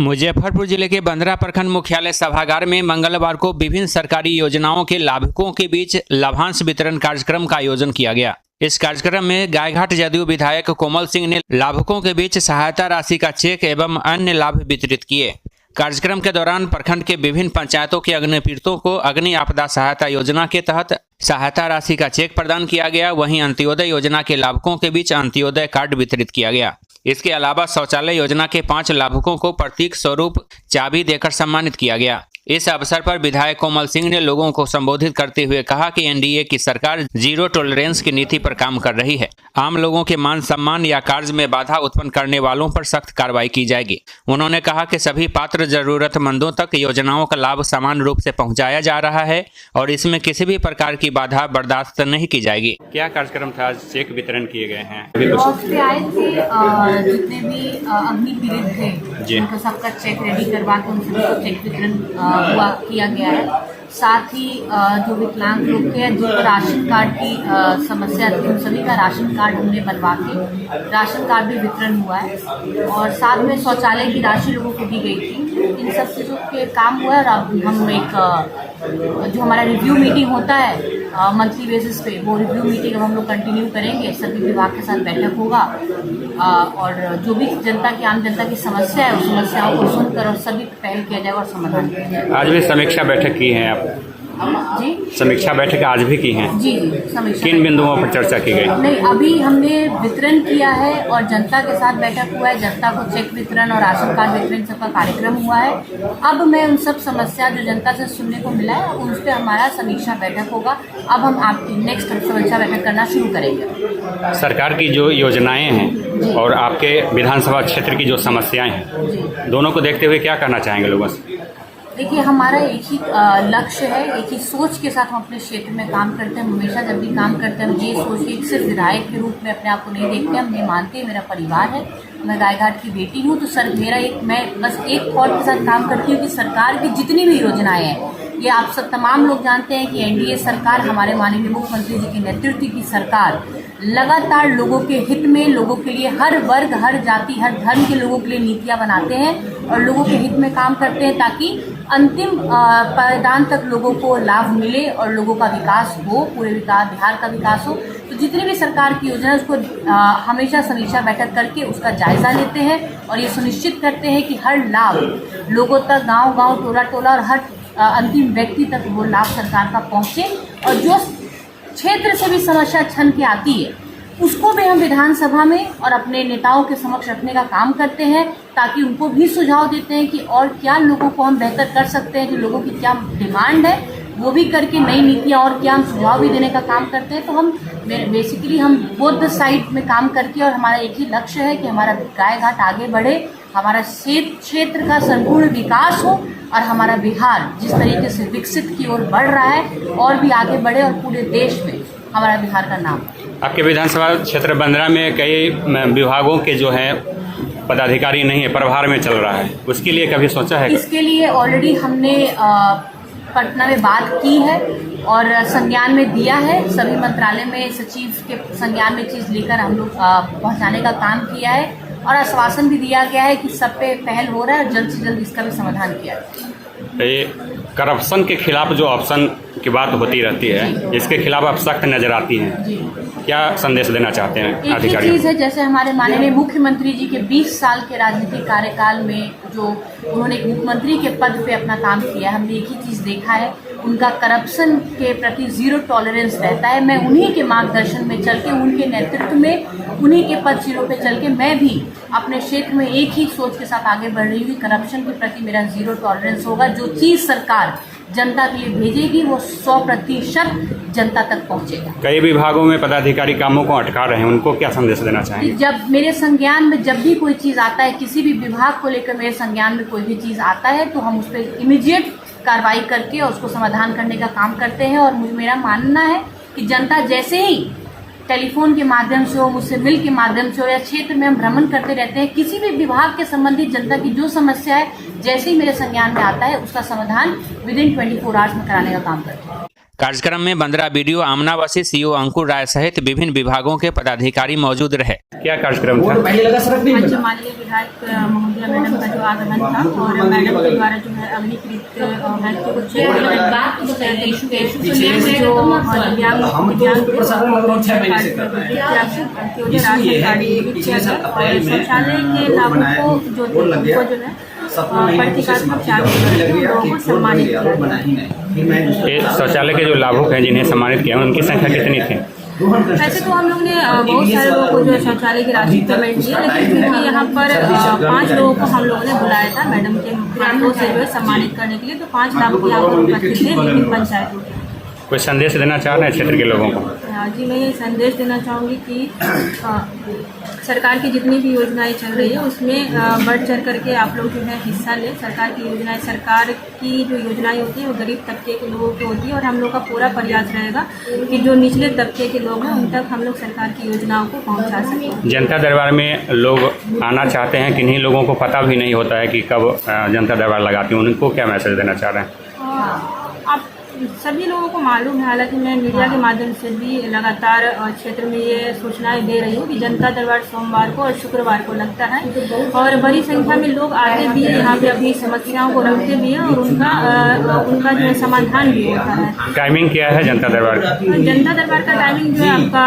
मुजफ्फरपुर जिले के बंदरा प्रखंड मुख्यालय सभागार में मंगलवार को विभिन्न सरकारी योजनाओं के लाभुकों के बीच लाभांश वितरण कार्यक्रम का आयोजन किया गया। इस कार्यक्रम में गायघाट जदयू विधायक कोमल सिंह ने लाभुकों के बीच सहायता राशि का चेक एवं अन्य लाभ वितरित किए। कार्यक्रम के दौरान प्रखंड के विभिन्न पंचायतों के अग्नि पीड़ितों को अग्नि आपदा सहायता योजना के तहत सहायता राशि का चेक प्रदान किया गया। वहीं अंत्योदय योजना के लाभुकों के बीच अंत्योदय कार्ड वितरित किया गया। इसके अलावा शौचालय योजना के 5 लाभुकों को प्रतीक स्वरूप चाबी देकर सम्मानित किया गया। इस अवसर पर विधायक कोमल सिंह ने लोगों को संबोधित करते हुए कहा कि एनडीए की सरकार जीरो टॉलरेंस की नीति पर काम कर रही है। आम लोगों के मान सम्मान या कार्य में बाधा उत्पन्न करने वालों पर सख्त कार्रवाई की जाएगी। उन्होंने कहा कि सभी पात्र जरूरतमंदों तक योजनाओं का लाभ समान रूप से पहुंचाया जा रहा है और इसमें किसी भी प्रकार की बाधा बर्दाश्त नहीं की जाएगी। क्या कार्यक्रम था? चेक वितरण किए गए हैं। जितने भी अग्नि पीड़ित थे उनका सबका चेक रेडी करवा के उन सभी को चेक वितरण किया गया है। साथ ही जो विकलांग लोग थे जिनको राशन कार्ड की समस्या थी उन सभी का राशन कार्ड हमने बनवा के राशन कार्ड भी वितरण हुआ है और साथ में शौचालय की राशि लोगों को दी गई थी। इन सब चीज़ों के काम हुआ है और अब हम एक जो हमारा रिव्यू मीटिंग होता है मंथली बेसिस पे, वो रिव्यू मीटिंग अब हम लोग कंटिन्यू करेंगे। सभी विभाग के साथ बैठक होगा और जो भी जनता की आम जनता की समस्या है उस समस्याओं को सुनकर और सभी पहल किया जाएगा और समाधान किया जाएगा। आज भी समीक्षा बैठक की है आप? जी, समीक्षा बैठक आज भी की है? जी समीक्षा। किन बिंदुओं पर चर्चा की गई? नहीं, अभी हमने वितरण किया है और जनता के साथ बैठक हुआ है। जनता को चेक वितरण और राशन कार्ड वितरण सबका कार्यक्रम हुआ है। अब मैं उन सब समस्या जो जनता से सुनने को मिला है उन पर हमारा समीक्षा बैठक होगा। अब हम आपकी नेक्स्ट समीक्षा बैठक करना शुरू करेंगे। सरकार की जो योजनाएं हैं और आपके विधानसभा क्षेत्र की जो समस्याएं हैं, दोनों को देखते हुए क्या करना चाहेंगे लोगों से? देखिए, हमारा एक ही लक्ष्य है, एक ही सोच के साथ हम अपने क्षेत्र में काम करते हैं। हमेशा जब भी काम करते हैं हम ये सोच के सिर्फ विधायक के रूप में अपने आप को नहीं देखते, हम ये मानते हैं मेरा परिवार है, मैं गायघाट की बेटी हूँ। तो सर मैं बस एक थॉट के साथ काम करती हूँ कि सरकार की जितनी भी योजनाएं हैं, ये आप सब तमाम लोग जानते हैं कि एनडीए सरकार, हमारे माननीय मुख्यमंत्री जी के नेतृत्व की सरकार लगातार लोगों के हित में, लोगों के लिए हर वर्ग, हर जाति, हर धर्म के लोगों के लिए नीतियां बनाते हैं और लोगों के हित में काम करते हैं ताकि अंतिम पायदान तक लोगों को लाभ मिले और लोगों का विकास हो, पूरे बिहार का विकास हो। तो जितनी भी सरकार की योजना है उसको हमेशा समीक्षा बैठक करके उसका जायजा लेते हैं और ये सुनिश्चित करते हैं कि हर लाभ लोगों तक, गांव-गांव, टोला-टोला और हर अंतिम व्यक्ति तक वो लाभ सरकार का पहुंचे। और जो क्षेत्र से भी समस्या छन के आती है उसको भी हम विधानसभा में और अपने नेताओं के समक्ष रखने का काम करते हैं ताकि उनको भी सुझाव देते हैं कि और क्या लोगों को हम बेहतर कर सकते हैं, कि लोगों की क्या डिमांड है वो भी करके नई नीतियाँ और क्या हम सुझाव भी देने का काम करते हैं। तो हम बेसिकली हम बोथ साइड में काम करके और हमारा एक ही लक्ष्य है कि हमारा गायघाट आगे बढ़े, हमारा क्षेत्र का संपूर्ण विकास हो और हमारा बिहार जिस तरीके से विकसित की ओर बढ़ रहा है और भी आगे बढ़े और पूरे देश में हमारा बिहार का नाम। आपके विधानसभा क्षेत्र बंदरा में कई विभागों के जो है पदाधिकारी नहीं है, प्रभार में चल रहा है, उसके लिए कभी सोचा है? इसके लिए ऑलरेडी हमने पटना में बात की है और संज्ञान में दिया है। सभी मंत्रालय में सचिव के संज्ञान में चीज़ लेकर हम लोग पहुँचाने का काम किया है और आश्वासन भी दिया गया है कि सब पे पहल हो रहा है और जल्द से जल्द इसका भी समाधान किया जाए। करप्शन के खिलाफ जो ऑप्शन की बात होती रहती है, इसके खिलाफ आप सख्त नजर आती हैं, क्या संदेश देना चाहते हैं अधिकारियों? एक ही चीज़ है, जैसे हमारे माननीय मुख्यमंत्री जी के 20 साल के राजनीतिक कार्यकाल में जो उन्होंने एक मुख्यमंत्री के पद पे अपना काम किया, हमने एक ही चीज़ देखा है, उनका करप्शन के प्रति जीरो टॉलरेंस रहता है। मैं उन्हीं के मार्गदर्शन में चल के, उनके नेतृत्व में, उन्हीं के पद शिरों पे चल के मैं भी अपने क्षेत्र में एक ही सोच के साथ आगे बढ़ रही हूँ। करप्शन के प्रति मेरा जीरो टॉलरेंस होगा। जो चीज़ सरकार जनता के लिए भेजेगी वो 100% जनता तक पहुँचेगा। कई विभागों में पदाधिकारी कामों को अटका रहे हैं, उनको क्या संदेश देना चाहेंगे? जब मेरे संज्ञान में जब भी कोई चीज़ आता है, किसी भी विभाग को लेकर मेरे संज्ञान में कोई भी चीज़ आता है तो हम उस पर इमीडिएट कार्रवाई करके और उसको समाधान करने का काम करते हैं। और मेरा मानना है कि जनता जैसे ही टेलीफोन के माध्यम से हो, मुझसे मिल के माध्यम से हो या क्षेत्र में हम भ्रमण करते रहते हैं, किसी भी विभाग के संबंधित जनता की जो समस्या है जैसे ही मेरे संज्ञान में आता है उसका समाधान विदिन 24 आवर्स में कराने का काम करते हैं। कार्यक्रम में बंदरा बीडीओ आमनावासी सीओ अंकुर राय सहित विभिन्न विभागों के पदाधिकारी मौजूद रहे। क्या कार्यक्रम था? माननीय विधायक महोदय मीडिया मैडम का जो आगमन था और मैडम के द्वारा जो है अग्निकृत व्यक्ति को चेक शौचालय के लाभुकों जो थे उनको जो है प्रतीकात्मक चार्ज लोगों को सम्मानित किया। शौचालय के जो लाभुक हैं जिन्हें सम्मानित किया उनकी संख्या कितनी थी? वैसे तो हम लोग ने बहुत सारे लोगों को जो है शौचालय की राशि पेमेंट की, लेकिन क्योंकि यहाँ पर 5 लोगों को हम लोगों ने बुलाया था मैडम के हाथों से जो है सम्मानित करने के लिए, तो 5 लाख की आपको उपस्थित थे विभिन्न पंचायतों के। कोई संदेश देना चाह रहे हैं क्षेत्र के लोगों को? जी, मैं ये संदेश देना चाहूँगी कि सरकार की जितनी भी योजनाएं चल रही है उसमें बढ़ चढ़ करके आप लोग जो है हिस्सा लें। सरकार की जो योजनाएं होती है वो गरीब तबके के लोगों की होती है और हम लोग का पूरा प्रयास रहेगा कि जो निचले तबके के लोग हैं उन तक हम लोग सरकार की योजनाओं को पहुँचा सकें। जनता दरबार में लोग आना चाहते हैं, किन्हीं लोगों को पता भी नहीं होता है कि कब जनता दरबार लगाती है, उनको क्या मैसेज देना चाह रहे हैं? आप सभी लोगों को मालूम है, हालांकि मैं मीडिया के माध्यम से भी लगातार क्षेत्र में ये सूचनाएं दे रही हूँ कि जनता दरबार सोमवार को और शुक्रवार को लगता है और बड़ी संख्या में लोग आते भी हैं, यहाँ पे अपनी समस्याओं को रखते भी हैं और उनका जो है समाधान भी होता है। टाइमिंग क्या है जनता दरबार का? जनता दरबार का टाइमिंग जो है आपका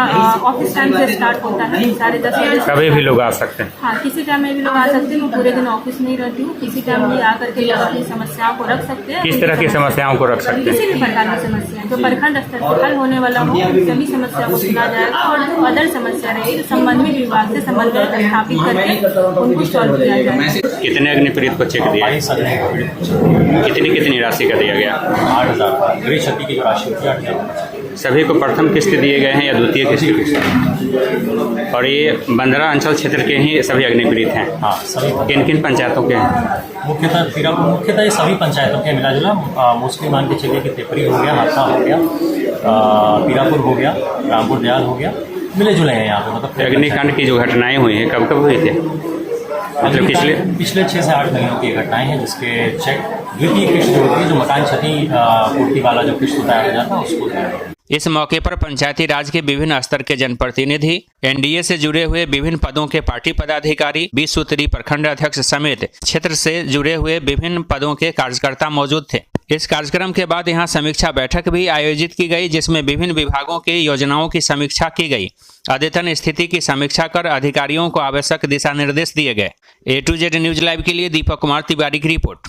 ऑफिस टाइम से स्टार्ट होता है 10:30 बजे। कभी भी लोग आ सकते हैं? हाँ, किसी टाइम में भी लोग आ सकते हैं। मैं पूरे दिन ऑफिस नहीं रहती हूँ, किसी टाइम भी आकर के लोग अपनी समस्याओं को रख सकते हैं। किस तरह की समस्याओं को रख सकते हैं? किसी भी प्रकार की समस्या जो प्रखंड स्तर पर हल होने वाला हो, सभी समस्या को सुना जाएगा और जो अदर समस्या रहेगी तो संबंधित विभाग से समन्वय स्थापित करके उनको सॉल्व किया जाएगा। कितने अग्निपीड़ित को चेक दिया? कितनी राशि का दिया गया? 8,000 गृह क्षति की राशि होती है 8,000। सभी को प्रथम किस्त दिए गए हैं या द्वितीय किस्त? और ये बंदरा अंचल क्षेत्र के ही सभी अग्निपीड़ित हैं? हाँ, सभी। किन किन पंचायतों के हैं? मुख्यतः ये सभी पंचायतों के मिला जुला मोस्टली मान के चलिए कि तेपरी हो गया, हाथा हो गया, पीरापुर हो गया, रामपुर दयाल हो गया, मिले जुले हैं यहाँ पे। मतलब अग्निकांड की जो घटनाएं हुई हैं कब हुई थी? मतलब पिछले 6 से 8 महीनों की घटनाएं हैं जिसके चेक द्वितीय किस्त जो होती है, जो मकान क्षति पूर्ति वाला जो किस्त बताया जाता है उसको दिया गया। इस मौके पर पंचायती राज के विभिन्न स्तर के जनप्रतिनिधि, एनडीए से जुड़े हुए विभिन्न पदों के पार्टी पदाधिकारी, 20 सूत्री प्रखंड अध्यक्ष समेत क्षेत्र से जुड़े हुए विभिन्न पदों के कार्यकर्ता मौजूद थे। इस कार्यक्रम के बाद यहां समीक्षा बैठक भी आयोजित की गई जिसमें विभिन्न विभागों की योजनाओं की समीक्षा की गई। अद्यतन स्थिति की समीक्षा कर अधिकारियों को आवश्यक दिशा निर्देश दिए गए। A to Z news live के लिए दीपक कुमार तिवारी की रिपोर्ट।